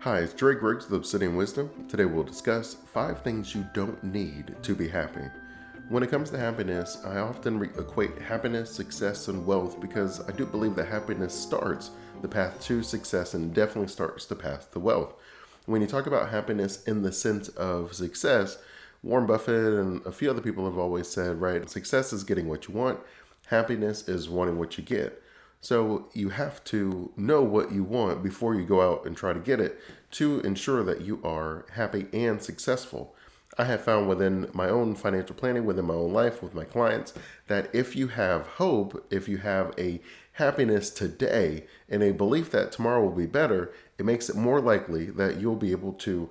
Hi, it's Dre Griggs Obsidian Wisdom. Today we'll discuss 5 things you don't need to be happy. When it comes to happiness, I often equate happiness, success, and wealth because I do believe that happiness starts the path to success and definitely starts the path to wealth. When you talk about happiness in the sense of success, Warren Buffett and a few other people have always said, right, success is getting what you want, happiness is wanting what you get. So you have to know what you want before you go out and try to get it to ensure that you are happy and successful. I have found within my own financial planning, within my own life, with my clients, that if you have hope, if you have a happiness today and a belief that tomorrow will be better, it makes it more likely that you'll be able to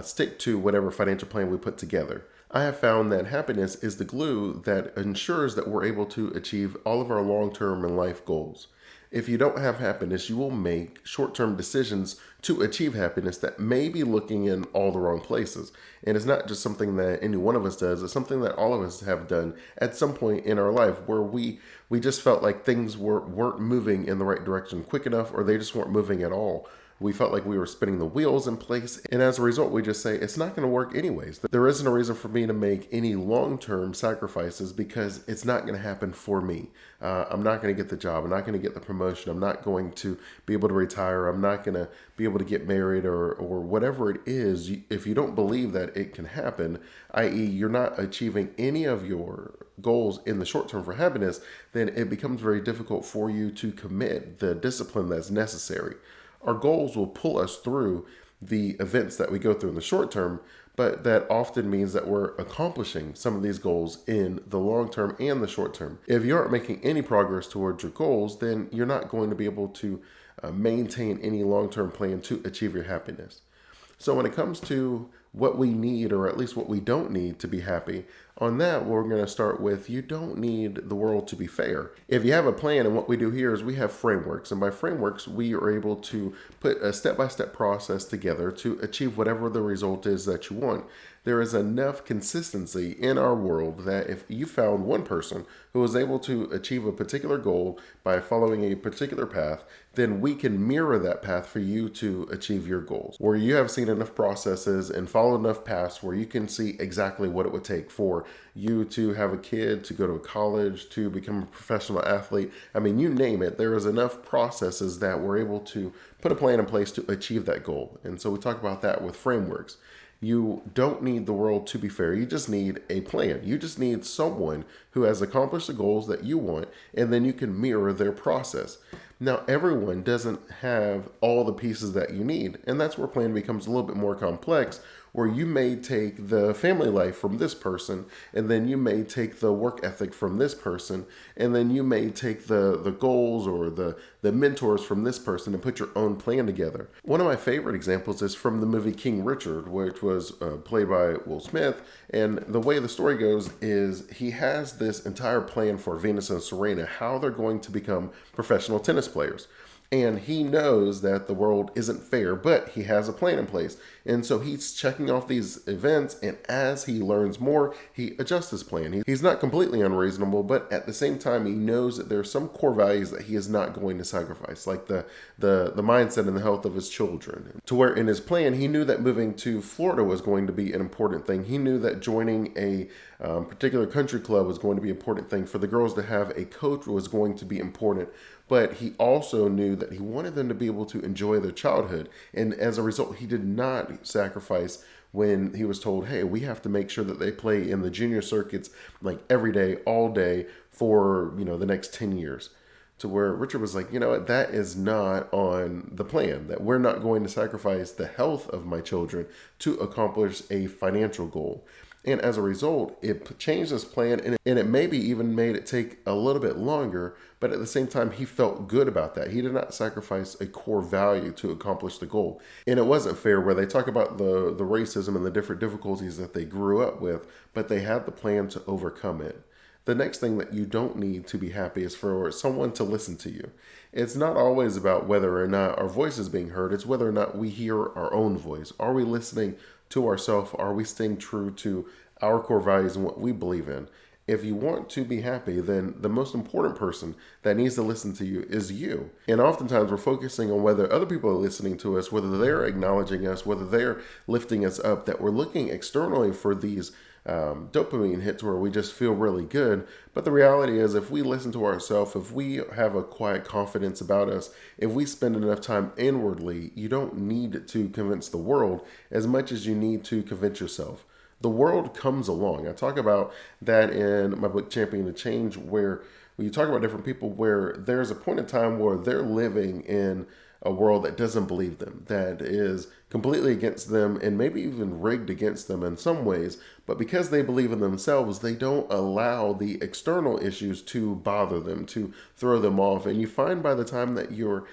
stick to whatever financial plan we put together. I have found that happiness is the glue that ensures that we're able to achieve all of our long-term and life goals. If you don't have happiness, you will make short-term decisions to achieve happiness that may be looking in all the wrong places. And it's not just something that any one of us does, it's something that all of us have done at some point in our life where we just felt like things weren't moving in the right direction quick enough, or they just weren't moving at all. We felt like we were spinning the wheels in place, and as a result, we just say, it's not going to work anyways. There isn't a reason for me to make any long-term sacrifices because it's not going to happen for me. I'm not going to get the job. I'm not going to get the promotion. I'm not going to be able to retire. I'm not going to be able to get married or whatever it is. If you don't believe that it can happen, i.e. you're not achieving any of your goals in the short term for happiness, then it becomes very difficult for you to commit the discipline that's necessary. Our goals will pull us through the events that we go through in the short term, but that often means that we're accomplishing some of these goals in the long term and the short term. If you aren't making any progress towards your goals, then you're not going to be able to maintain any long-term plan to achieve your happiness. So when it comes to what we need, or at least what we don't need to be happy, on that we're going to start with, you don't need the world to be fair. If you have a plan, and what we do here is we have frameworks, and by frameworks we are able to put a step-by-step process together to achieve whatever the result is that you want. There is enough consistency in our world that if you found one person who was able to achieve a particular goal by following a particular path, then we can mirror that path for you to achieve your goals. Where you have seen enough processes and followed enough paths where you can see exactly what it would take for you to have a kid, to go to college, to become a professional athlete. I mean, you name it, there is enough processes that we're able to put a plan in place to achieve that goal. And so we talk about that with frameworks. You don't need the world to be fair. You just need a plan. You just need someone who has accomplished the goals that you want, and then you can mirror their process. Now, everyone doesn't have all the pieces that you need, and that's where planning becomes a little bit more complex, where you may take the family life from this person, and then you may take the work ethic from this person, and then you may take the goals or the mentors from this person and put your own plan together. One of my favorite examples is from the movie King Richard, which was played by Will Smith, and the way the story goes is he has this entire plan for Venus and Serena, how they're going to become professional tennis players. And he knows that the world isn't fair, but he has a plan in place. And so he's checking off these events, and as he learns more, he adjusts his plan. He's not completely unreasonable, but at the same time, he knows that there are some core values that he is not going to sacrifice, like the mindset and the health of his children. To where in his plan, he knew that moving to Florida was going to be an important thing. He knew that joining a particular country club was going to be an important thing. For the girls to have a coach was going to be important. But he also knew that he wanted them to be able to enjoy their childhood. And as a result, he did not sacrifice when he was told, hey, we have to make sure that they play in the junior circuits like every day, all day for, the next 10 years. To where Richard was like, that is not on the plan, that we're not going to sacrifice the health of my children to accomplish a financial goal. And as a result, it changed his plan, and it maybe even made it take a little bit longer, but at the same time, he felt good about that. He did not sacrifice a core value to accomplish the goal. And it wasn't fair where they talk about the racism and the different difficulties that they grew up with, but they had the plan to overcome it. The next thing that you don't need to be happy is for someone to listen to you. It's not always about whether or not our voice is being heard. It's whether or not we hear our own voice. Are we listening to ourselves? Are we staying true to our core values and what we believe in? If you want to be happy, then the most important person that needs to listen to you is you. And oftentimes we're focusing on whether other people are listening to us, whether they're acknowledging us, whether they're lifting us up, that we're looking externally for these dopamine hits where we just feel really good. But the reality is, if we listen to ourselves, if we have a quiet confidence about us, if we spend enough time inwardly, you don't need to convince the world as much as you need to convince yourself. The world comes along. I talk about that in my book, Champion the Change, where you talk about different people where there's a point in time where they're living in a world that doesn't believe them, that is completely against them and maybe even rigged against them in some ways. But because they believe in themselves, they don't allow the external issues to bother them, to throw them off. And you find by the time that you're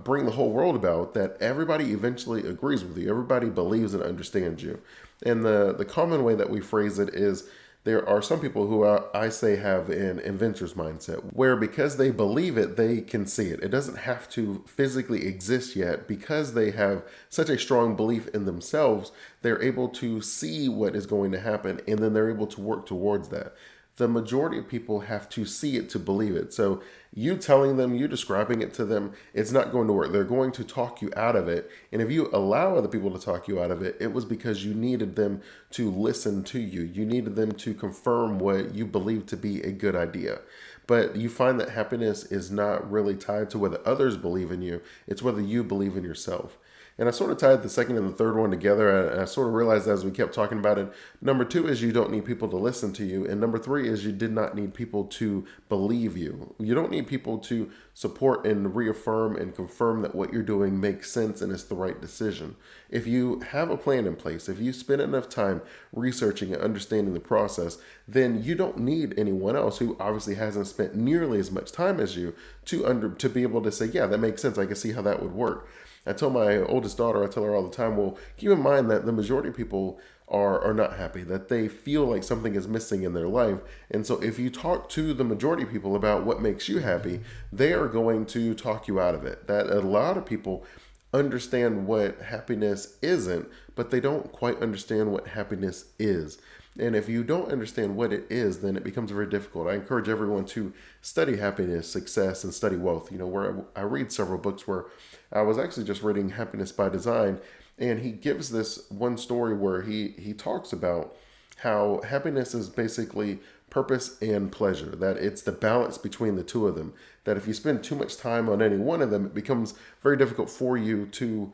bring the whole world about, that everybody eventually agrees with you. Everybody believes and understands you. And the common way that we phrase it is, there are some people who I say have an inventor's mindset, where because they believe it, they can see it. It doesn't have to physically exist yet. Because they have such a strong belief in themselves, they're able to see what is going to happen, and then they're able to work towards that. The majority of people have to see it to believe it. So you telling them, you describing it to them, it's not going to work. They're going to talk you out of it. And if you allow other people to talk you out of it, it was because you needed them to listen to you. You needed them to confirm what you believe to be a good idea. But you find that happiness is not really tied to whether others believe in you. It's whether you believe in yourself. And I sort of tied the second and the third one together. And I sort of realized as we kept talking about it, number two is you don't need people to listen to you. And number three is you did not need people to believe you. You don't need people to support and reaffirm and confirm that what you're doing makes sense and it's the right decision. If you have a plan in place, if you spend enough time researching and understanding the process, then you don't need anyone else who obviously hasn't spent nearly as much time as you to be able to say, yeah, that makes sense. I can see how that would work. I tell my oldest daughter, I tell her all the time, well, keep in mind that the majority of people are not happy, that they feel like something is missing in their life. And so if you talk to the majority of people about what makes you happy, they are going to talk you out of it. That a lot of people understand what happiness isn't, but they don't quite understand what happiness is. And if you don't understand what it is, then it becomes very difficult. I encourage everyone to study happiness, success, and study wealth. Where I read several books where I was actually just reading Happiness by Design, and he gives this one story where he talks about how happiness is basically purpose and pleasure, that it's the balance between the two of them, that if you spend too much time on any one of them, it becomes very difficult for you to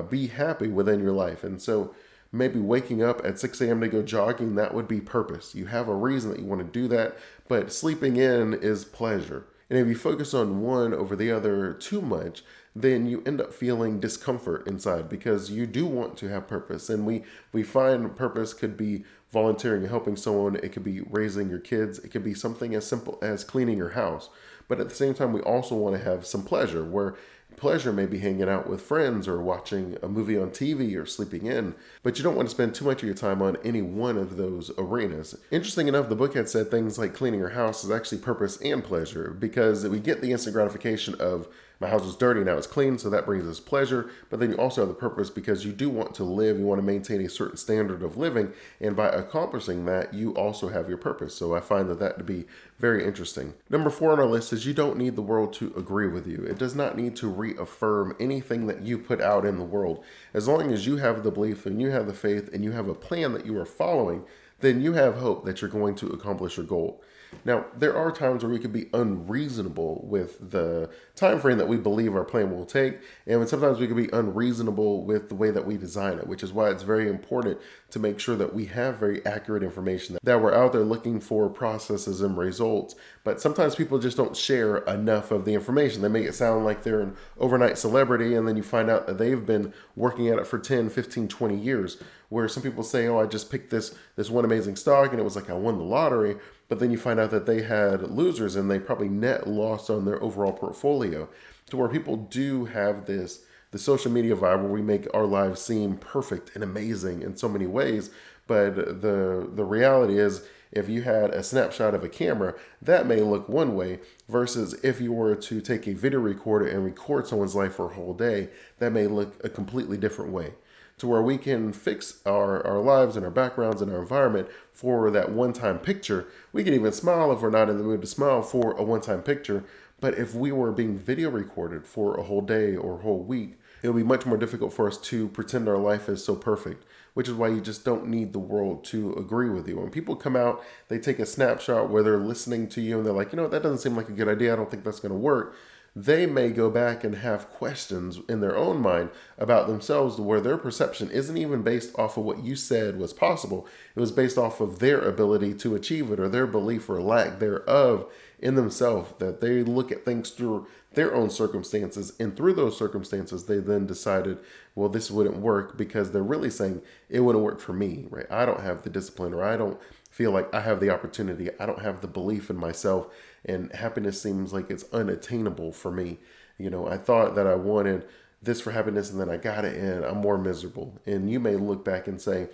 be happy within your life. And so maybe waking up at 6 a.m. to go jogging, that would be purpose. You have a reason that you want to do that, but sleeping in is pleasure. And if you focus on one over the other too much, then you end up feeling discomfort inside because you do want to have purpose. And we find purpose could be volunteering and helping someone. It could be raising your kids. It could be something as simple as cleaning your house. But at the same time, we also want to have some pleasure, where pleasure may be hanging out with friends or watching a movie on TV or sleeping in, but you don't want to spend too much of your time on any one of those arenas. Interesting enough, the book had said things like cleaning your house is actually purpose and pleasure, because we get the instant gratification of my house is dirty, now it's clean, so that brings us pleasure. But then you also have the purpose because you do want to live, you want to maintain a certain standard of living, and by accomplishing that, you also have your purpose. So I find that to be very interesting. Number 4 on our list is you don't need the world to agree with you. It does not need to reaffirm anything that you put out in the world. As long as you have the belief and you have the faith and you have a plan that you are following, then you have hope that you're going to accomplish your goal. Now, there are times where we can be unreasonable with the time frame that we believe our plan will take, and sometimes we can be unreasonable with the way that we design it, which is why it's very important to make sure that we have very accurate information, that we're out there looking for processes and results. But sometimes people just don't share enough of the information. They make it sound like they're an overnight celebrity, and then you find out that they've been working at it for 10, 15, 20 years, where some people say, oh, I just picked this one amazing stock, and it was like I won the lottery. But then you find out that they had losers and they probably net lost on their overall portfolio, to where people do have the social media vibe where we make our lives seem perfect and amazing in so many ways. But the reality is If you had a snapshot of a camera, that may look one way, versus if you were to take a video recorder and record someone's life for a whole day, that may look a completely different way. To where we can fix our lives and our backgrounds and our environment for that one-time picture. We can even smile if we're not in the mood to smile for a one-time picture. But if we were being video recorded for a whole day or a whole week, it would be much more difficult for us to pretend our life is so perfect, which is why you just don't need the world to agree with you. When people come out, they take a snapshot where they're listening to you and they're like, that doesn't seem like a good idea. I don't think that's going to work. They may go back and have questions in their own mind about themselves where their perception isn't even based off of what you said was possible. It was based off of their ability to achieve it or their belief or lack thereof in themselves, that they look at things through their own circumstances. And through those circumstances, they then decided, well, this wouldn't work, because they're really saying it wouldn't work for me, right? I don't have the discipline, or I don't feel like I have the opportunity. I don't have the belief in myself, and happiness seems like it's unattainable for me. I thought that I wanted this for happiness, and then I got it, and I'm more miserable. And you may look back and say,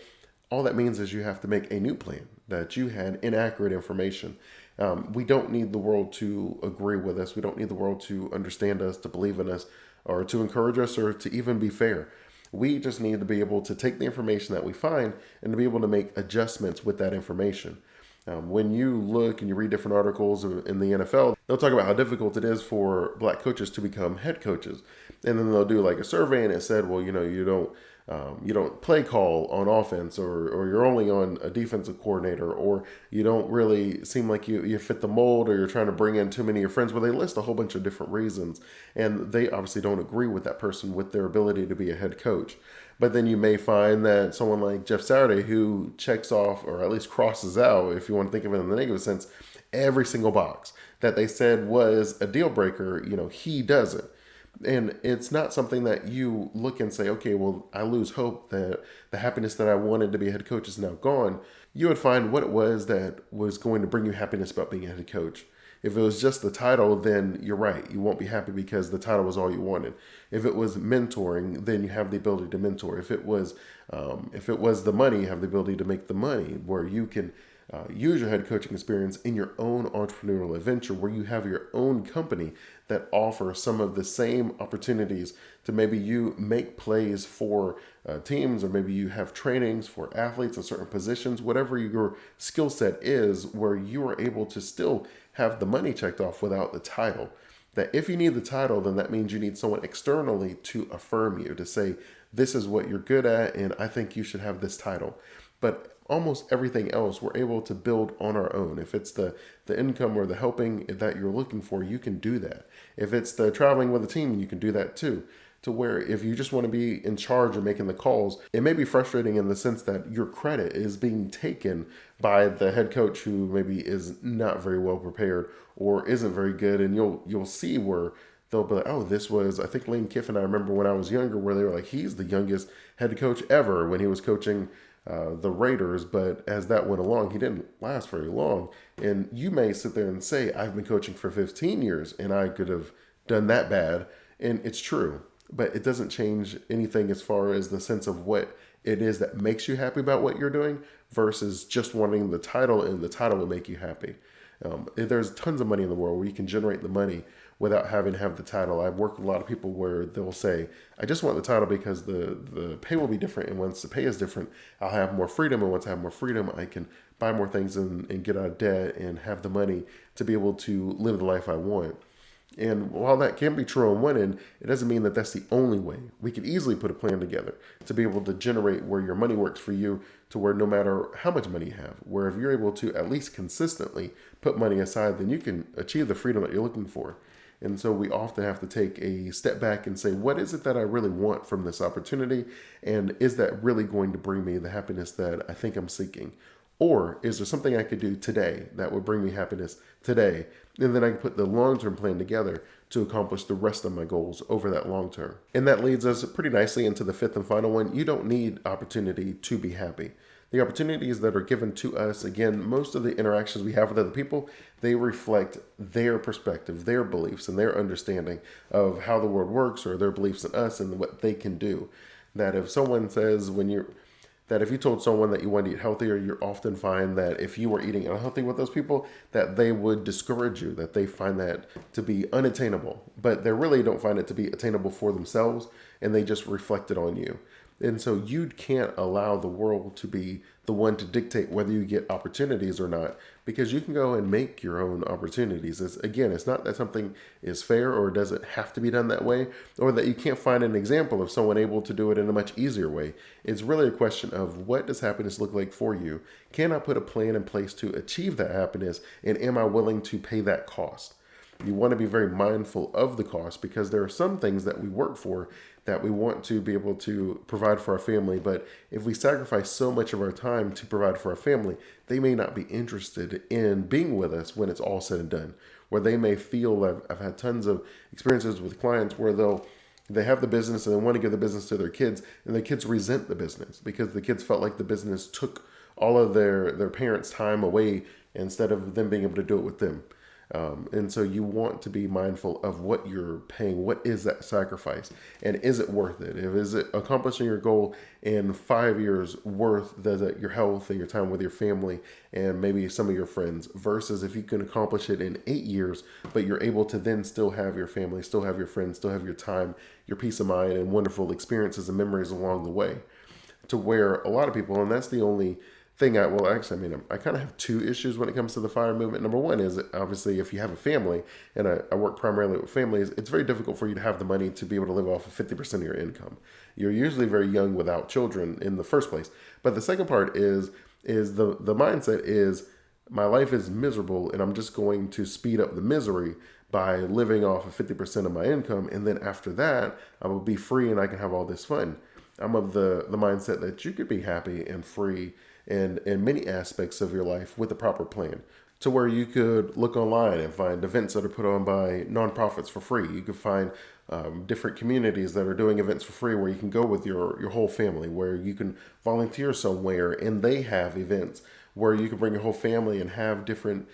all that means is you have to make a new plan, that you had inaccurate information. We don't need the world to agree with us. We don't need the world to understand us, to believe in us, or to encourage us, or to even be fair. We just need to be able to take the information that we find and to be able to make adjustments with that information. When you look and you read different articles in the NFL, they'll talk about how difficult it is for black coaches to become head coaches. And then they'll do like a survey, and it said, well, you don't play call on offense, or you're only on a defensive coordinator, or you don't really seem like you fit the mold, or you're trying to bring in too many of your friends, where they list a whole bunch of different reasons. And they obviously don't agree with that person with their ability to be a head coach. But then you may find that someone like Jeff Saturday, who checks off, or at least crosses out, if you want to think of it in the negative sense, every single box that they said was a deal breaker, he does it. And it's not something that you look and say, okay, well, I lose hope that the happiness that I wanted to be a head coach is now gone. You would find what it was that was going to bring you happiness about being a head coach. If it was just the title, then you're right. You won't be happy because the title was all you wanted. If it was mentoring, then you have the ability to mentor. If it was the money, you have the ability to make the money, where you can use your head coaching experience in your own entrepreneurial adventure, where you have your own company that offers some of the same opportunities to maybe you make plays for teams, or maybe you have trainings for athletes in certain positions, whatever your skill set is, where you are able to still have the money checked off without the title. That if you need the title, then that means you need someone externally to affirm you, to say, this is what you're good at, and I think you should have this title. But almost everything else we're able to build on our own. If it's the income or the helping that you're looking for, you can do that. If it's the traveling with a team, you can do that too. To where if you just want to be in charge of making the calls, it may be frustrating in the sense that your credit is being taken by the head coach, who maybe is not very well prepared or isn't very good. And you'll see where they'll be like, oh, this was, I think Lane Kiffin, I remember when I was younger, where they were like, he's the youngest head coach ever when he was coaching the Raiders. But as that went along, he didn't last very long. And you may sit there and say, I've been coaching for 15 years and I could have done that bad. And it's true, but it doesn't change anything as far as the sense of what it is that makes you happy about what you're doing versus just wanting the title, and the title will make you happy. There's tons of money in the world where you can generate the money without having to have the title. I've worked with a lot of people where they'll say, I just want the title because the pay will be different. And once the pay is different, I'll have more freedom. And once I have more freedom, I can buy more things and get out of debt and have the money to be able to live the life I want. And while that can be true on one end, it doesn't mean that that's the only way. We could easily put a plan together to be able to generate where your money works for you, to where no matter how much money you have, where if you're able to at least consistently put money aside, then you can achieve the freedom that you're looking for. And so we often have to take a step back and say, what is it that I really want from this opportunity? And is that really going to bring me the happiness that I think I'm seeking? Or is there something I could do today that would bring me happiness today? And then I can put the long-term plan together to accomplish the rest of my goals over that long term. And that leads us pretty nicely into the fifth and final one. You don't need opportunity to be happy. The opportunities that are given to us, again, most of the interactions we have with other people, they reflect their perspective, their beliefs, and their understanding of how the world works, or their beliefs in us and what they can do. That if someone says, when you're that if you told someone that you want to eat healthier, you often find that if you were eating unhealthy with those people, that they would discourage you, that they find that to be unattainable. But they really don't find it to be attainable for themselves, and they just reflect it on you. And so you can't allow the world to be the one to dictate whether you get opportunities or not, because you can go and make your own opportunities. It's not that something is fair or does it have to be done that way, or that you can't find an example of someone able to do it in a much easier way. It's really a question of, what does happiness look like for you? Can I put a plan in place to achieve that happiness? And am I willing to pay that cost? You want to be very mindful of the cost, because there are some things that we work for that we want to be able to provide for our family. But if we sacrifice so much of our time to provide for our family, they may not be interested in being with us when it's all said and done. Where they may feel, I've had tons of experiences with clients where they have the business and they want to give the business to their kids, and the kids resent the business because the kids felt like the business took all of their parents' time away instead of them being able to do it with them. And so you want to be mindful of what you're paying. What is that sacrifice? And is it worth it? Is it accomplishing your goal in 5 years worth your health and your time with your family and maybe some of your friends, versus if you can accomplish it in 8 years, but you're able to then still have your family, still have your friends, still have your time, your peace of mind, and wonderful experiences and memories along the way. To where a lot of people, and that's the only thing I kind of have two issues when it comes to the FIRE movement. Number one is, obviously, if you have a family, and I work primarily with families, it's very difficult for you to have the money to be able to live off of 50% of your income. You're usually very young without children in the first place. But the second part is the mindset is, my life is miserable and I'm just going to speed up the misery by living off of 50% of my income. And then after that, I will be free and I can have all this fun. I'm of the mindset that you could be happy and free and in many aspects of your life with a proper plan, to where you could look online and find events that are put on by nonprofits for free. You could find different communities that are doing events for free where you can go with your whole family, where you can volunteer somewhere and they have events where you can bring your whole family and have different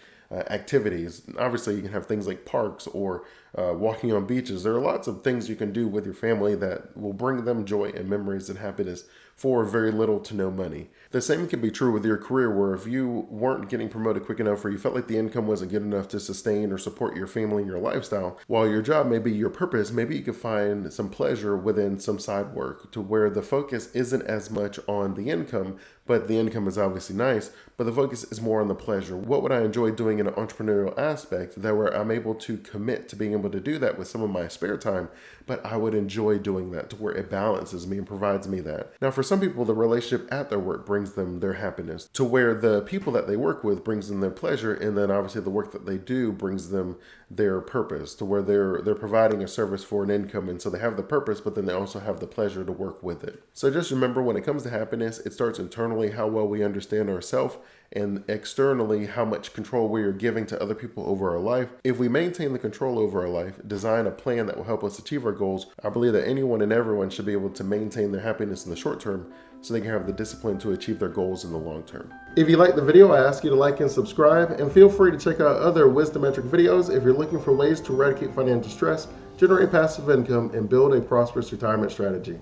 activities. Obviously, you can have things like parks or walking on beaches. There are lots of things you can do with your family that will bring them joy and memories and happiness for very little to no money. The same can be true with your career, where if you weren't getting promoted quick enough, or you felt like the income wasn't good enough to sustain or support your family and your lifestyle, while your job may be your purpose, maybe you could find some pleasure within some side work, to where the focus isn't as much on the income, but the income is obviously nice, but the focus is more on the pleasure. What would I enjoy doing in an entrepreneurial aspect, that where I'm able to commit to being able to do that with some of my spare time, but I would enjoy doing that, to where it balances me and provides me that. Now, for some people, the relationship at their work brings them their happiness, to where the people that they work with brings them their pleasure, and then obviously the work that they do brings them their purpose, to where they're providing a service for an income, and so they have the purpose, but then they also have the pleasure to work with it. So just remember, when it comes to happiness, it starts internally, how well we understand ourselves, and externally, how much control we are giving to other people over our life. If we maintain the control over our life, design a plan that will help us achieve our goals, I believe that anyone and everyone should be able to maintain their happiness in the short term, so they can have the discipline to achieve their goals in the long term. If you like the video, I ask you to like and subscribe, and feel free to check out other wisdometric videos if you're looking for ways to eradicate financial stress, generate passive income, and build a prosperous retirement strategy.